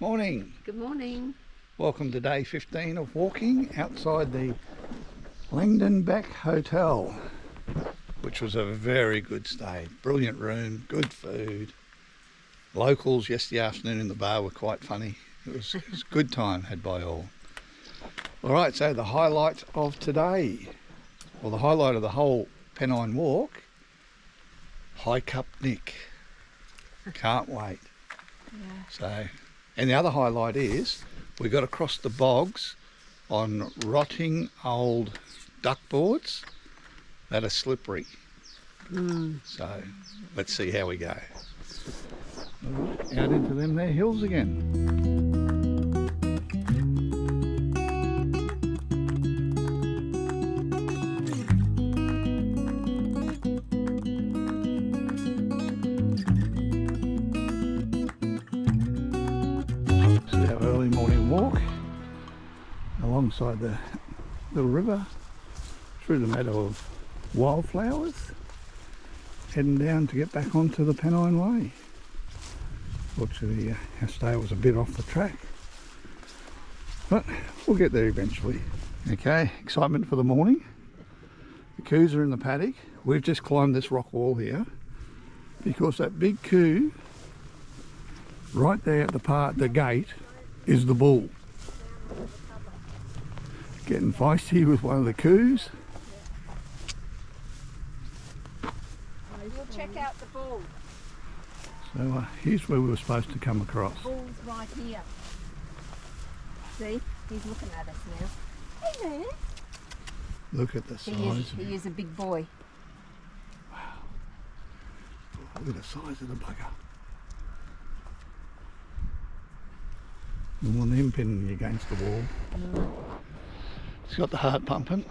Morning. Good morning. Welcome to day 15 of walking outside the Langdon Beck Hotel, which was a very good stay. Brilliant room, good food. Locals yesterday afternoon in the bar were quite funny. It was a good time had by all. Alright, so the highlight of today, well the highlight of the whole Pennine walk, hike up Nick. Can't wait. Yeah. So, and the other highlight is we got across the bogs on rotting old duck boards that are slippery. So let's see how we go. Right, out into them there hills again. Early morning walk alongside the little river through the meadow of wildflowers, heading down to get back onto the Pennine Way. Fortunately our stay was a bit off the track, but we'll get there eventually. Okay, excitement for the morning. The coos are in the paddock. We've just climbed this rock wall here because that big coo right there at the gate is the bull. Getting feisty with one of the coos. We'll check out the bull. So here's where we were supposed to come across. The bull's right here. See? He's looking at us now. Hey man. Look at the size. He is a big boy. Wow. Look at the size of the bugger. And one of them pinning you against the wall. It's got the heart pumping.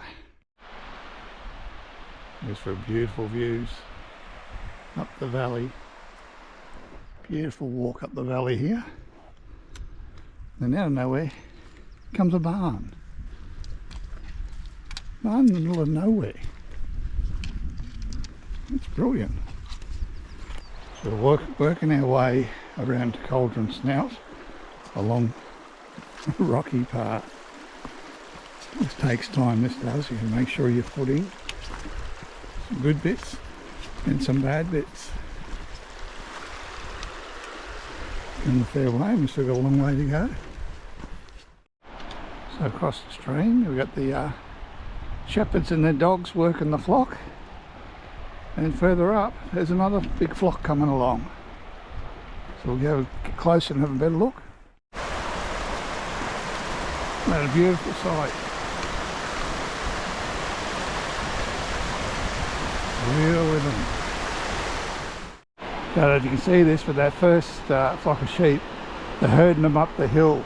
There's for beautiful views up the valley. Beautiful walk up the valley here. And out of nowhere comes a barn. Barn in the middle of nowhere. It's brilliant. So we're working our way around to Cauldron Snout along the rocky part. This takes time, this does. You can make sure you're putting some good bits and some bad bits in the fair way. We've still got a long way to go. So across the stream we've got the shepherds and their dogs working the flock, and further up there's another big flock coming along. So we'll go get closer and have a better look. What a beautiful sight. Real rhythm. So as you can see this with that first flock of sheep, they're herding them up the hill.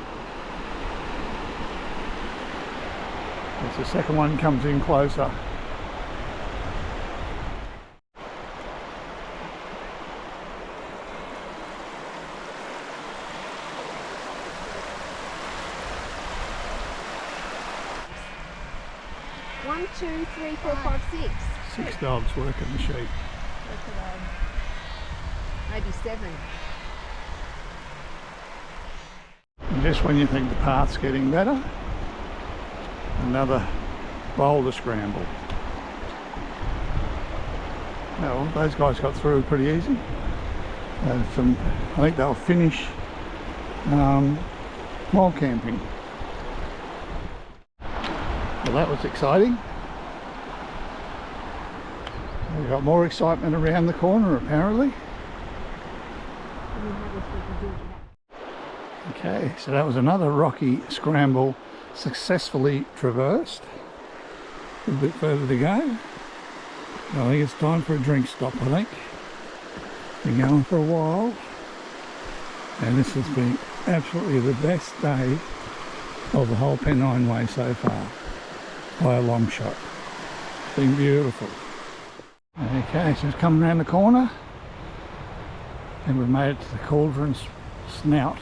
As the second one comes in closer. One, two, three, four, five, six. 6 dogs working the sheep. Maybe 7. And just when you think the path's getting better, another boulder scramble. Well, those guys got through pretty easy. I think they'll finish wild camping. Well, that was exciting. We've got more excitement around the corner apparently. Okay, so that was another rocky scramble successfully traversed. A bit further to go. I think it's time for a drink stop, I think. Been going for a while. And this has been absolutely the best day of the whole Pennine Way so far. By a long shot. It's been beautiful. Okay, so it's coming around the corner and we've made it to the Cauldron Snout.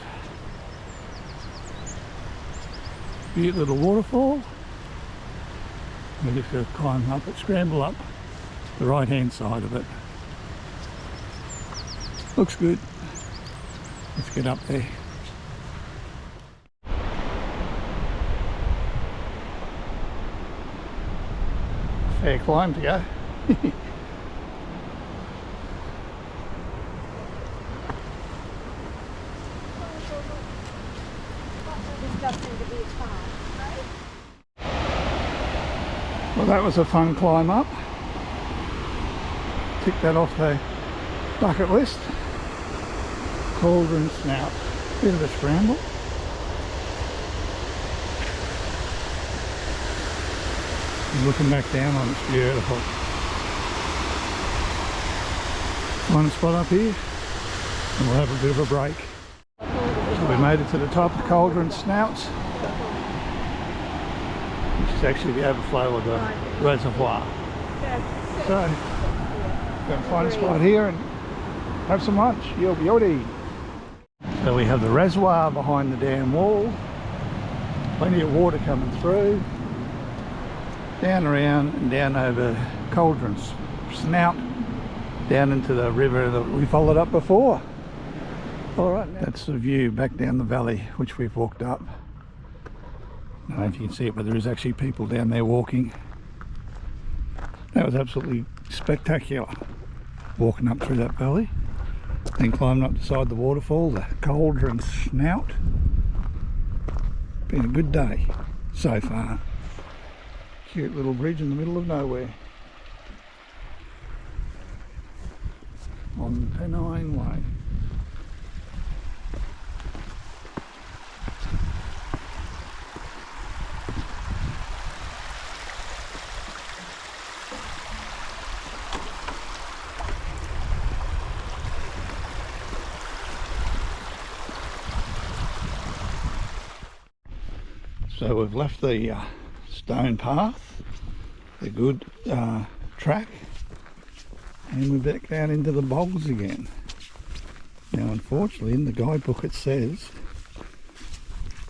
Beautiful little waterfall. We're just going to climb up it, scramble up the right hand side of it. Looks good. Let's get up there. fair climb to go. This does seem to be a farm, right? Well, that was a fun climb up. Tick that off the bucket list. Cauldron Snout. Bit of a scramble. And looking back down on it's beautiful. Find a spot up here and we'll have a bit of a break. So we made it to the top of Cauldron Snouts, which is actually the overflow of the reservoir. So we're going to find a spot here and have some lunch. Yo. So we have the reservoir behind the dam wall, plenty of water coming through, down around and down over Cauldron Snout, down into the river that we followed up before. Alright, that's the view back down the valley which we've walked up. I don't know if you can see it, but there is actually people down there walking. That was absolutely spectacular, walking up through that valley, then climbing up beside the waterfall, the Cauldron Snout. Been a good day so far. Cute little bridge in the middle of nowhere on the Pennine Way. So we've left the stone path, the good track, and we're back down into the bogs again. Now unfortunately in the guidebook it says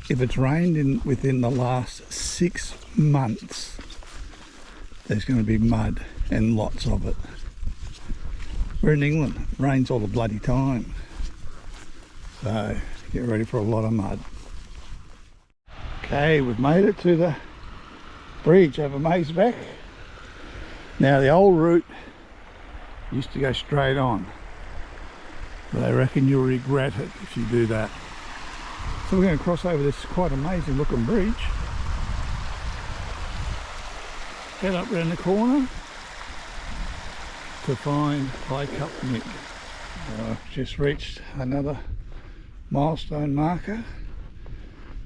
if it's rained within the last 6 months there's going to be mud and lots of it. We're in England, it rains all the bloody time, so get ready for a lot of mud. Okay, we've made it to the bridge over Beck. Now the old route used to go straight on, but I reckon you'll regret it if you do that. So we're going to cross over this quite amazing looking bridge, head up around the corner to find High Cup Nick. I've just reached another milestone marker.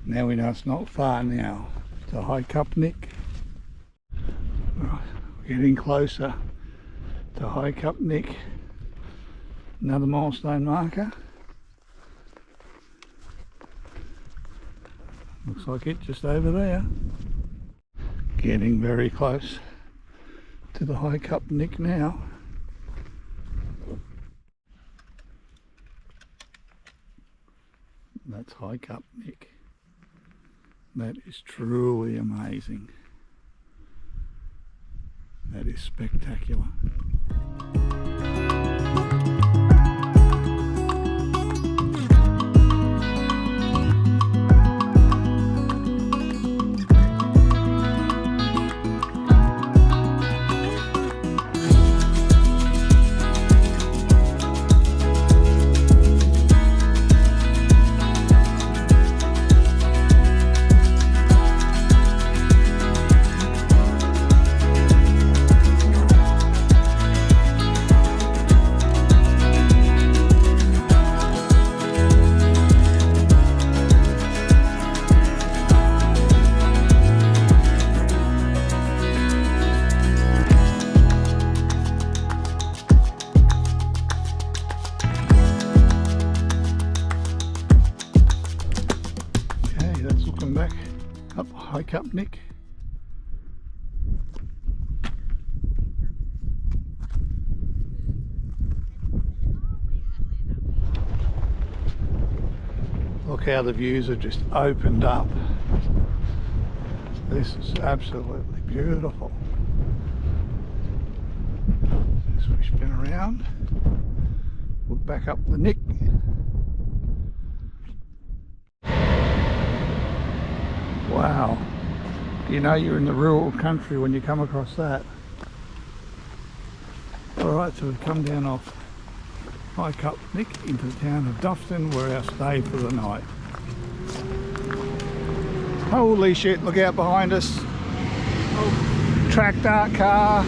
Now we know it's not far now to High Cup Nick. Right, we're getting closer to High Cup Nick. Another milestone marker. Looks like it just over there. Getting very close to the High Cup Nick now. That's High Cup Nick. That is truly amazing. That is spectacular. High Cup Nick. Look how the views are just opened up. This is absolutely beautiful. As we spin around, look back up the Nick. Wow, you know you're in the rural country when you come across that. Alright, so we've come down off High Cup Nick into the town of Dufton, where our stay for the night. Holy shit, look out behind us. Oh. Tractor, car.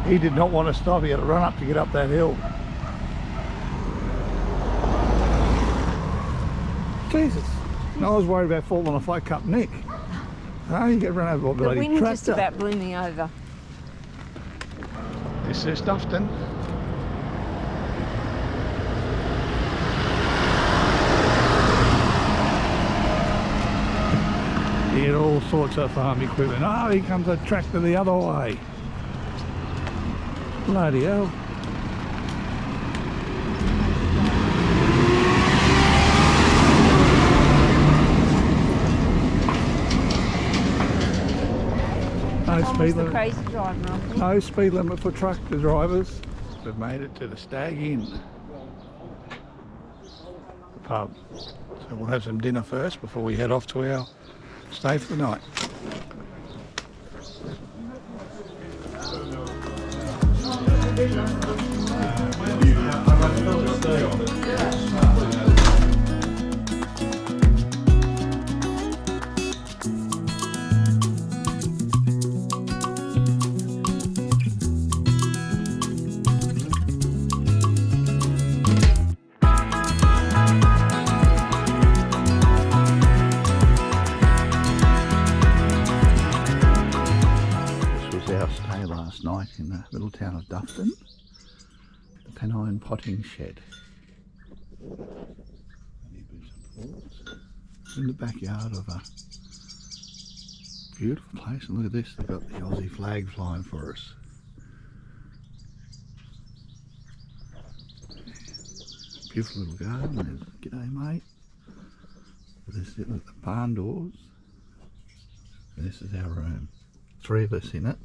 He did not want to stop, he had to run up to get up that hill. Jesus, I was worried about falling off High Cup Nick. Oh, you get run over by a bloody tractor. The wind just about blew me over. This is Dufton. You get all sorts of farm equipment. Oh, here comes a tractor the other way. Bloody hell. No speed limit. Crazy driver on there. No speed limit for tractor drivers. We've made it to the Stag Inn, the pub. So we'll have some dinner first before we head off to our stay for the night. Night in the little town of Dufton, the Pennine potting shed. In the backyard of a beautiful place, and look at this, they've got the Aussie flag flying for us. Beautiful little garden. There's, g'day mate. This is the barn doors, and this is our room. 3 of us in it.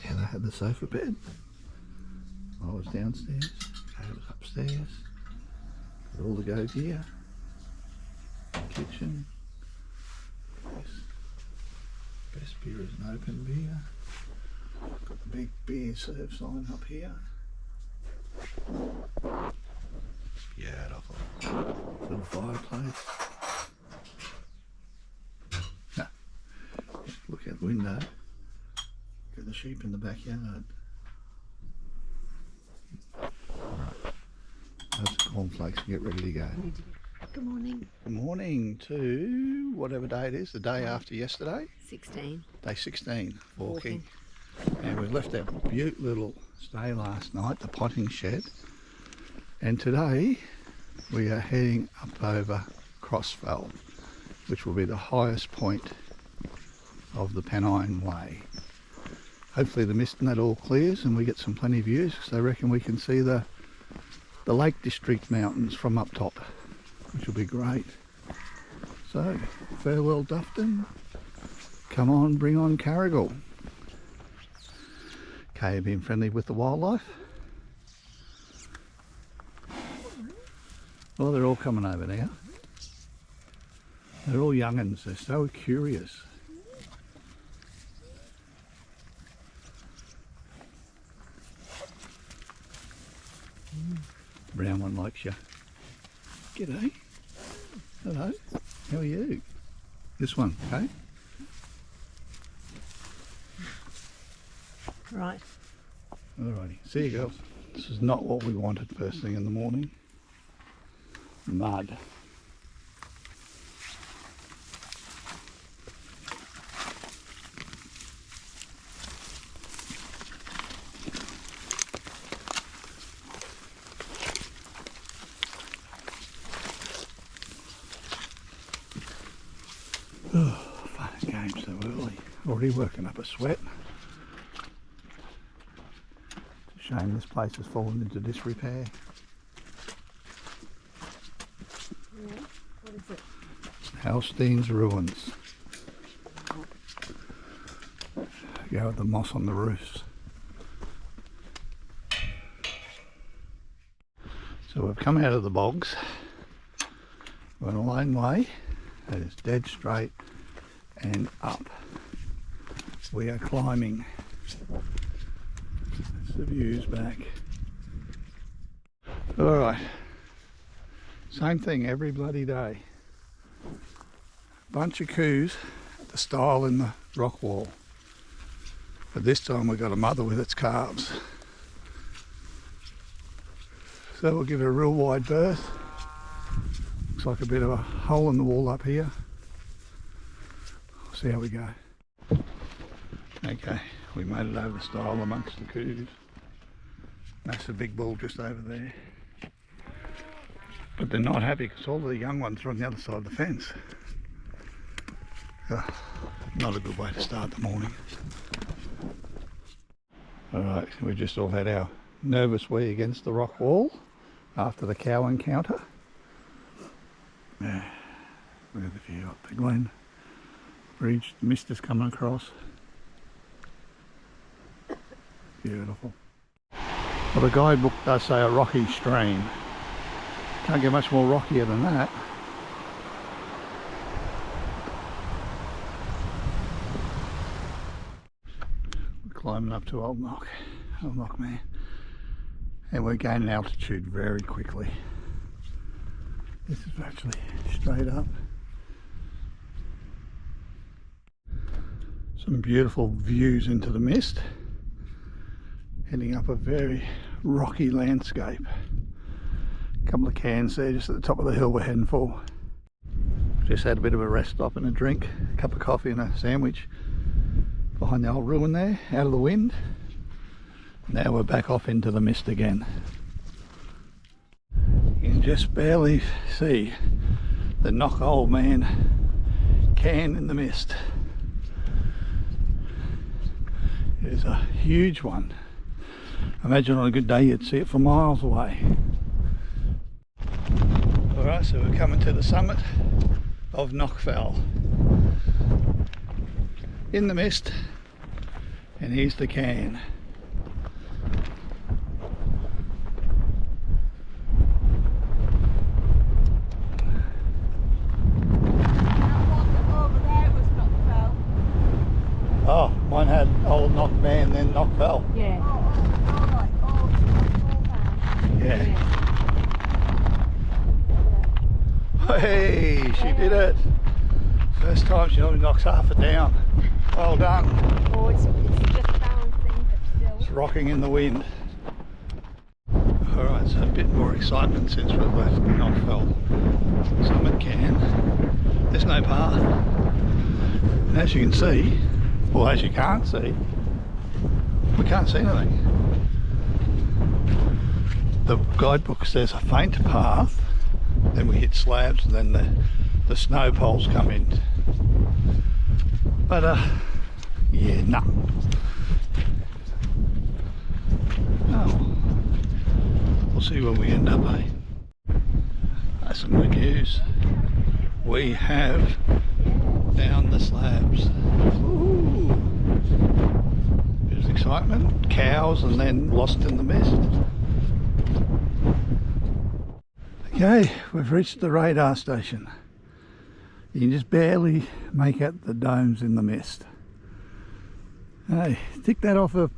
Yeah, they had the sofa bed. I was downstairs, Kay was upstairs. Got all the go gear. Kitchen. Best beer is an open beer. Got the big beer serve sign up here. Beautiful. Little fireplace. No. Look out the window. Got the sheep in the backyard. Alright, have some cornflakes and get ready to go. Good morning. Good morning to whatever day it is, the day after yesterday. 16. Day 16, walking. And we left our beaut little stay last night, the potting shed. And today we are heading up over Crossfell, which will be the highest point of the Pennine Way. Hopefully the mist and that all clears and we get some plenty of views, because I reckon we can see the Lake District mountains from up top, which will be great. So, farewell Dufton, come on, bring on Garrigill. Kay, being friendly with the wildlife. Well, they're all coming over now. They're all young'uns, they're so curious. Brown one likes you. G'day. Hello. How are you? This one, okay? Right. Alrighty. See you girls. This is not what we wanted first thing in the morning. Mud. Oh, fun game so early. Already working up a sweat. It's a shame this place has fallen into disrepair. Yeah. What is it? Halstein's ruins. Go with the moss on the roofs. So we've come out of the bogs. We're on a long way That is dead straight and up. We are climbing. That's the views back. Alright, same thing every bloody day. Bunch of coos at the stile in the rock wall. But this time we've got a mother with its calves. So we'll give it a real wide berth. Looks like a bit of a hole in the wall up here. We'll see how we go. Okay, we made it over the stile amongst the coos. Massive big bull just over there. But they're not happy because all the young ones are on the other side of the fence. Not a good way to start the morning. Alright, we just all had our nervous wee against the rock wall after the cow encounter. Yeah, look at the view up the Glen Bridge. The mist is coming across. Beautiful. Well, the guidebook does say a rocky stream. Can't get much more rockier than that. We're climbing up to Old Knock Man, and we're gaining altitude very quickly. This is actually straight up. Some beautiful views into the mist, heading up a very rocky landscape. A couple of cans there just at the top of the hill we're heading for. Just had a bit of a rest stop and a drink, a cup of coffee and a sandwich behind the old ruin there, out of the wind. Now we're back off into the mist again. You can just barely see the Knock Old Man can in the mist. It is a huge one. Imagine on a good day you'd see it for miles away. Alright, so we're coming to the summit of Knockfell. In the mist, and here's the can. Oh, mine had Old Knock Man, then Knockfell. Yeah. Yeah. Hey, she did it. First time she only knocks half it down. Well done. Oh, it's just balancing, but still. It's rocking in the wind. Alright, so a bit more excitement since we've left Knockfell Summit Can. There's no path. And as you can see, well, as you can't see, we can't see anything. The guidebook says a faint path, then we hit slabs, and then the snow poles come in. But yeah, no. Oh, we'll see where we end up, eh? That's some good news. We have down the slabs. Ooh. Bit of excitement, cows, and then lost in the mist. Okay, we've reached the radar station. You can just barely make out the domes in the mist. Hey, tick that off the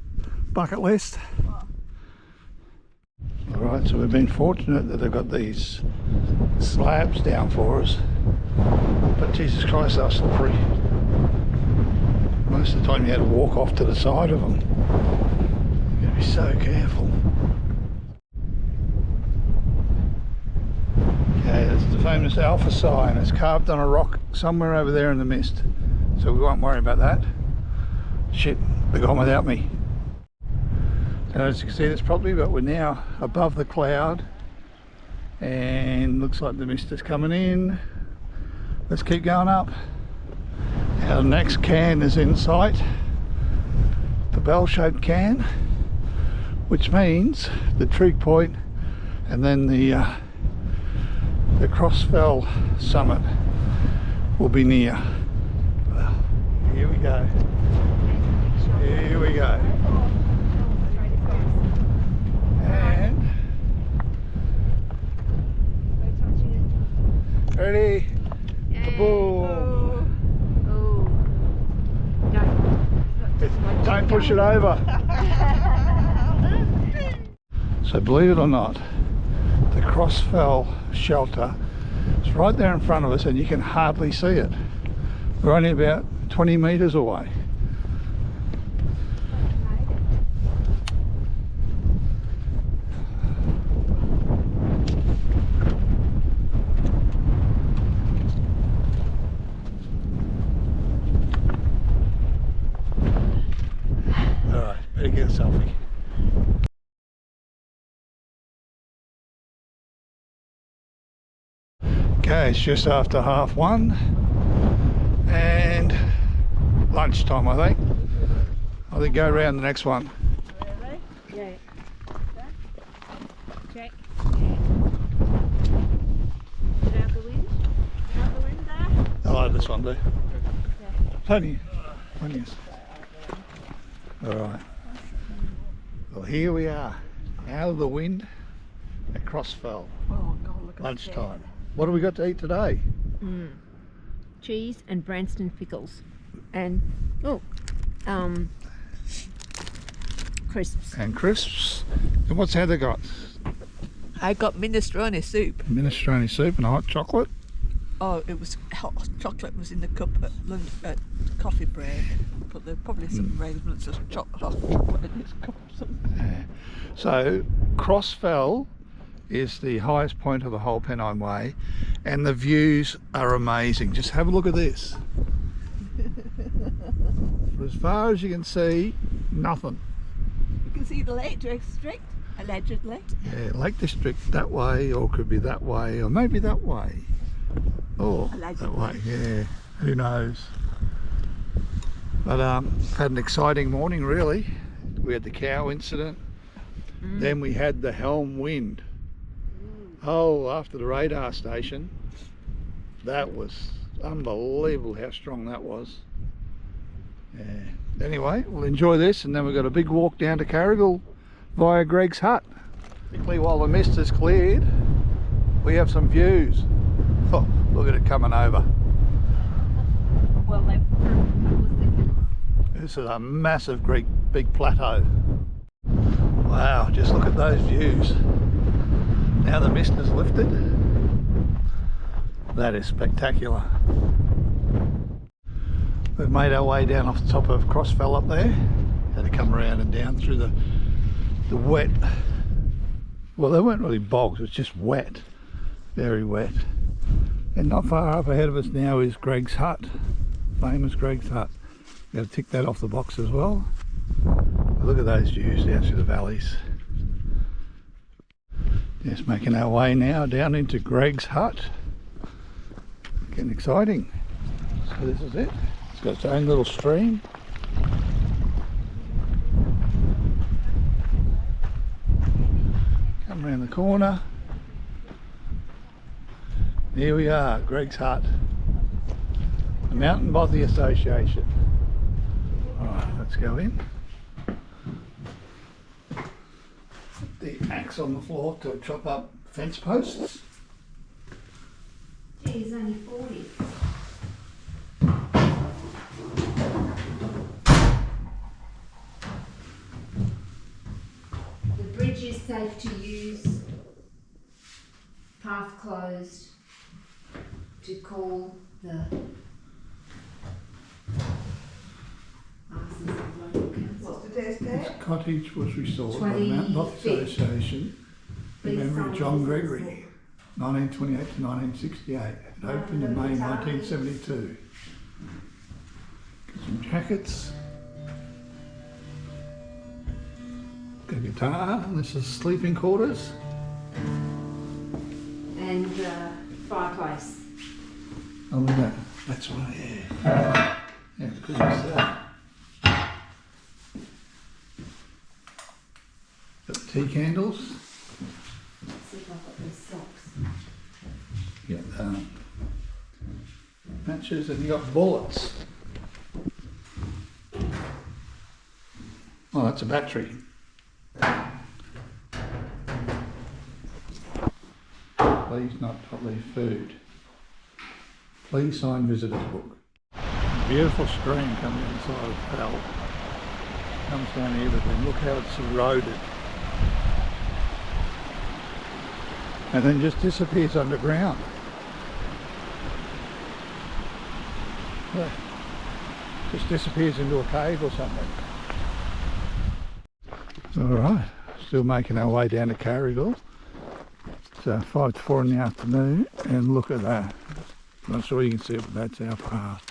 bucket list. Alright, so we've been fortunate that they've got these slabs down for us. But Jesus Christ, they're slippery. Most of the time you had to walk off to the side of them. You've got to be so careful. Okay, that's the famous Alpha sign. It's carved on a rock somewhere over there in the mist. So we won't worry about that. Shit, they're gone without me. So as you can see this properly, but we're now above the cloud. And looks like the mist is coming in. Let's keep going up. Our next can is in sight. The bell-shaped can, which means the trig point and then the Crossfell summit will be near. Well, here we go. Here we go. And ready? Kaboom! push it over. So believe it or not, the Crossfell shelter is right there in front of us and you can hardly see it. We're only about 20 metres away. Alright, better get a selfie. Okay, it's just after 1:30 and lunchtime, I think. I think go around the next one. Really? Yeah. Check. Get out the wind. Out the wind there. I like this one, do. Yeah. Plenty. Alright. Well, here we are, out of the wind at Crossfell. Oh God, look at Lunchtime. What have we got to eat today? Cheese and Branston pickles, and crisps. And crisps. And what's Heather got? I got minestrone soup. Minestrone soup and hot chocolate. Oh, it was hot chocolate was in the cup at lunch at coffee break. But there's probably some arrangements of hot chocolate in this cup or something. Yeah. So Crossfell is the highest point of the whole Pennine Way, and the views are amazing. Just have a look at this. For as far as you can see, nothing. You can see the Lake District, allegedly. Yeah, Lake District that way, or could be that way, or maybe that way. Or that Allegedly. way, yeah, who knows. But had an exciting morning really. We had the cow incident, then we had the Helm Wind. Oh, after the radar station, that was unbelievable how strong that was. Yeah. Anyway, we'll enjoy this, and then we've got a big walk down to Garrigill via Greg's hut. Quickly, while the mist has cleared, we have some views. Oh, look at it coming over. Well, they've for a couple of seconds. This is a massive big plateau. Wow, just look at those views. Now the mist has lifted. That is spectacular. We've made our way down off the top of Crossfell up there. Had to come around and down through the wet. Well, they weren't really bogs, it was just wet. Very wet. And not far up ahead of us now is Greg's hut. Famous Greg's hut. Got to tick that off the box as well. Look at those views down through the valleys. Just making our way now down into Greg's hut. Getting exciting. So this is it. It's got its own little stream. Come around the corner. Here we are, Greg's hut. The Mountain Bothy Association. Alright, let's go in. The axe on the floor to chop up fence posts. Gee, he's only 40. The bridge is safe to use. Path closed. To call the Aussies of local council. What's today's This date? cottage was restored by the Mountain Bothy 25th. Association in memory of John Gregory, 1928 to 1968. It opened in May 1972. Got some jackets. Got a guitar, and this is sleeping quarters. And fireplace. Oh, look at that. That's what yeah. Yeah, good as that. Got tea candles. Let's see if I've got these socks. You got matches, and you got bullets. Oh, that's a battery. Please not leave food. Please sign visitor's book. Beautiful stream coming inside of Edale. comes down here, but then look how it's eroded. And then just disappears underground. Yeah. Just disappears into a cave or something. Alright, still making our way down to Garrigill. It's 5 to 4 in the afternoon, and look at that. Not sure you can see it, but that's our path.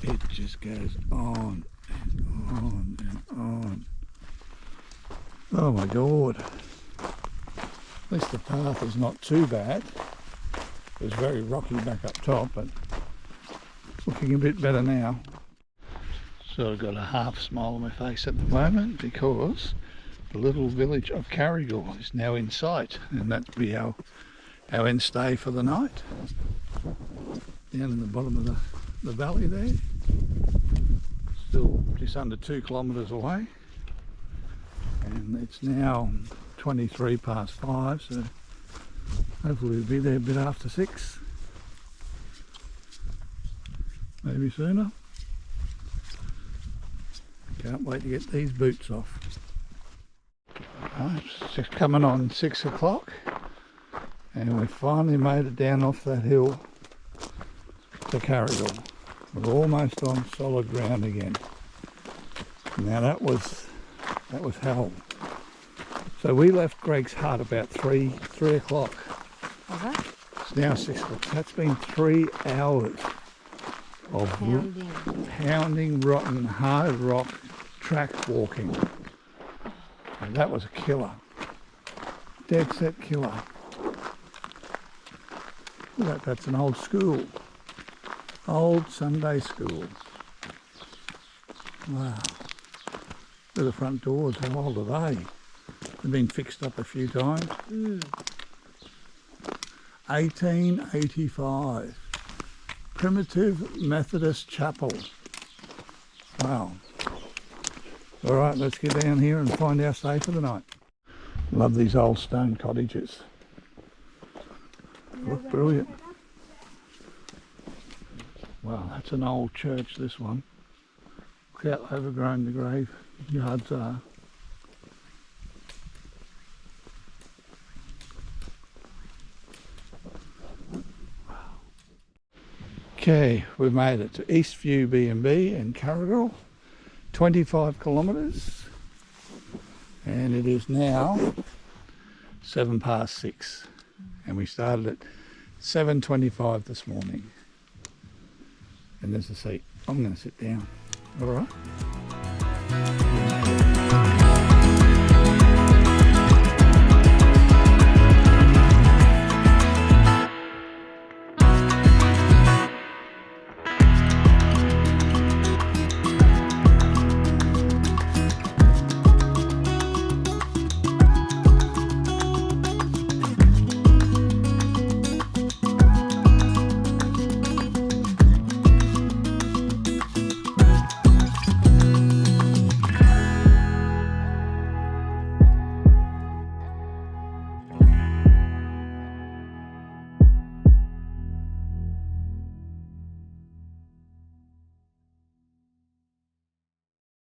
It just goes on and on and on. Oh my god. At least the path is not too bad. It was very rocky back up top, but looking a bit better now. So I've got a half smile on my face at the moment because the little village of Garrigill is now in sight, and that'll be our end stay for the night. Down in the bottom of the valley there. Still just under 2 kilometres away. And it's now 23 past 5, so hopefully we'll be there a bit after 6. Maybe sooner. Can't wait to get these boots off. Right, it's just coming on 6 o'clock, and we've finally made it down off that hill to Garrigill. We're almost on solid ground again. Now that was hell. So we left Greg's hut about 3 o'clock. Okay. It's now 6 o'clock. That's been 3 hours of pounding rotten hard rock track walking. And that was a killer. Dead set killer. Look at that, that's an old school. Old Sunday school. Wow. Look at the front doors, how old are they? They've been fixed up a few times. 1885. Primitive Methodist Chapel. Wow. Alright, let's get down here and find our stay for the night. Love these old stone cottages. Look brilliant. Wow, that's an old church, this one. Look how overgrown the graveyards are. Okay, we've made it to Eastview B&B in Garrigill, 25 kilometres, and it is now 7 past 6, and we started at 7:25 this morning. And there's a seat. I'm going to sit down. All right.